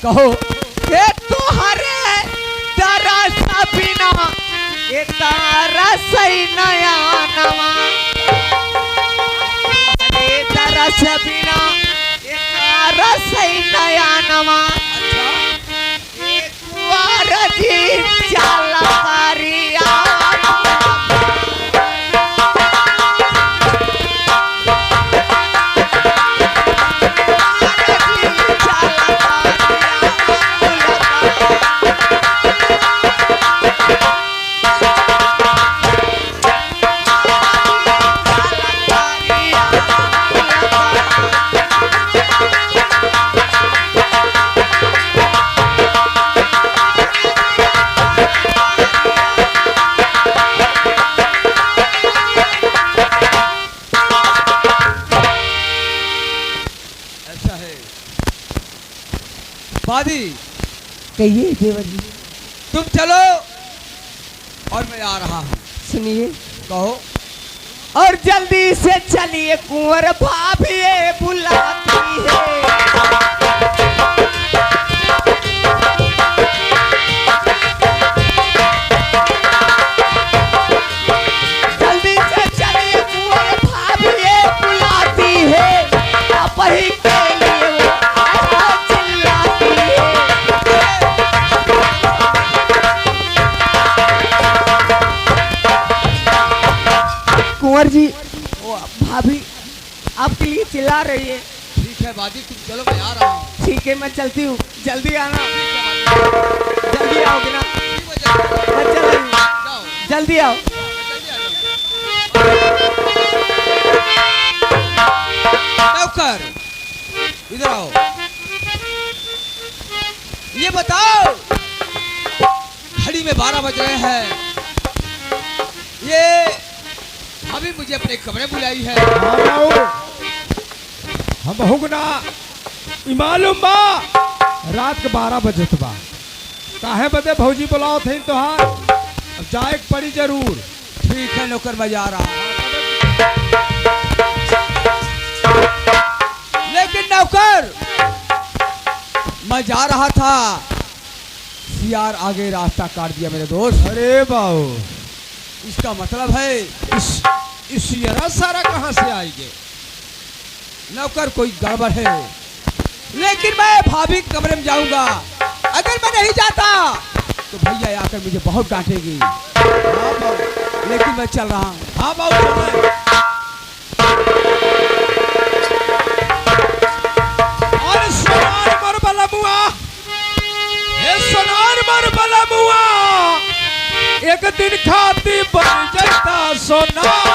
कहो। ये तुहरे तरस बिना ये तरस नया नवा, ये तरस बिना ये तरस नया नवा, ये कुंवर जी चला करिया वादी कहिए देवर जी। तुम चलो और मैं आ रहा हूँ। सुनिए। कहो। और जल्दी से चलिए कुंवर भाभी बुलाती है। जल्दी से चलिए कुंवर भाभी बुलाती है। आप ही के लिए वो चिल्लाती है। कुंवर जी वो भाभी आपके लिए चिल्ला रही है। ठीक है वादी तुम चलो मैं आ रहा हूँ। ठीक है मैं चलती हूँ, जल्दी आना। जल्दी आओगे ना? मैं चल रही हूँ, जल्दी आओ। नौकर इधर आओ। ये बताओ घड़ी में 12 बज रहे हैं, ये अभी मुझे अपने कमरे बुलाई है। हम हुगना मालूम बा रात के 12 बजे बा काहे बदे भौजी बुलाओ थे तोहार, अब जाए पड़ी जरूर। ठीक है नौकर मैं जा रहा हूँ। लेकिन नौकर मैं जा रहा था, सियार आगे रास्ता काट दिया मेरे दोस्त। अरे बाबू इसका मतलब है इस यारा सारा कहाँ से आएंगे? नौकर कोई गड़बड़ है। लेकिन मैं भाभी के कमरे में जाऊंगा, अगर मैं नहीं जाता तो भैया आकर मुझे बहुत डांटेगी। लेकिन मैं चल रहा हूँ। हाँ बाबू और सोनार मर बलमुआ, हे सोनार मर बलमुआ, एक दिन खाती बन जाता सोनार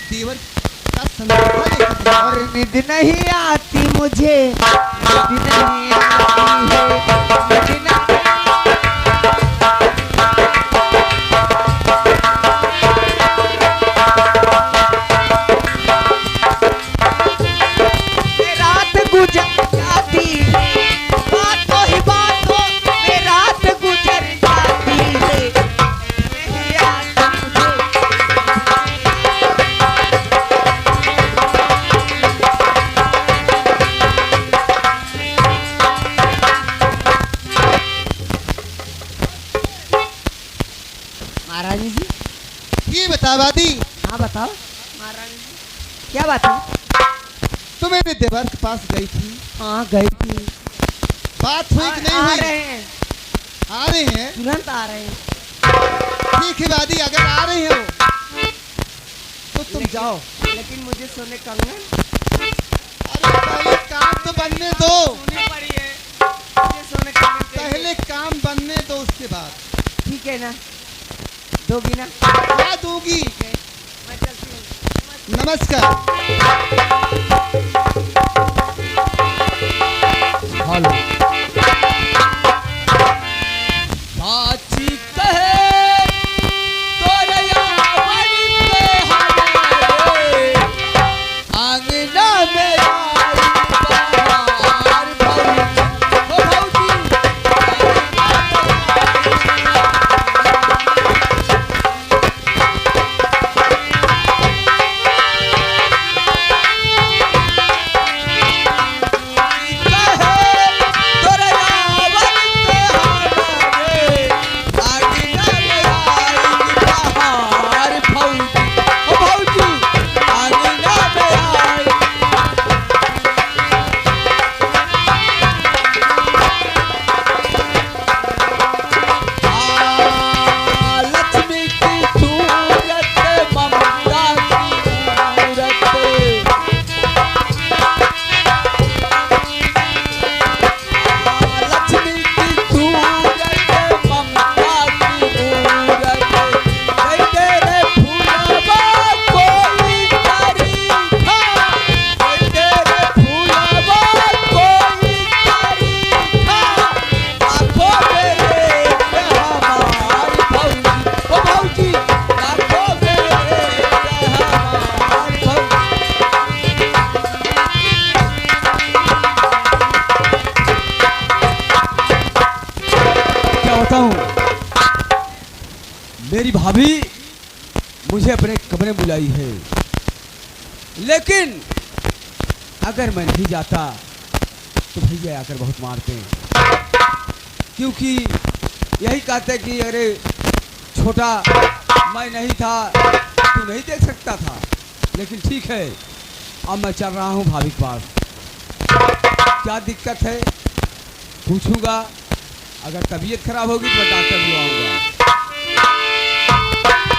देवर का संदेशा लेकर आया। और नींद नहीं आती मुझे, नींद नहीं आती है, नींद नहीं रात गुजर जाती है, बातों ही बातों में रात गुजर जाती है, नहीं आती मुझे। महारानी जी, ये बता वादी, हाँ बताओ महारानी जी, क्या बात है? तुम मेरे देवर के पास गई थी, हाँ गई थी, बात हुई कि नहीं आ हुई? रहे हैं, आ रहे हैं। तुरंत आ रहे हैं। ठीक है वादी, अगर आ रहे हो तो तुम लेकिन- जाओ। लेकिन मुझे सोने कंगन अरे पहले काम तो बनने दो, सोनी पड़ी है, मुझे सोने कंगन चाहिए। पहले काम बनने दो, उसके बाद ठीक है ना, दोगी ना? क्या दूंगी। ठीक है, मैं चलती हूँ। नमस्कार। हेलो साची कहे तोरे यावन के हमारे आंगना में आई बहार भौजी, ओ भौजी मेरी भाभी मुझे अपने कमरे में बुलाई है, लेकिन अगर मैं नहीं जाता तो भैया आकर बहुत मारते हैं, क्योंकि यही कहते कि अरे छोटा मैं नहीं था, तू नहीं देख सकता था। लेकिन ठीक है, अब मैं चल रहा हूँ भाभी के पास, क्या दिक्कत है पूछूंगा, अगर तबीयत खराब होगी तो मैं डॉक्टर बुलाऊंगा।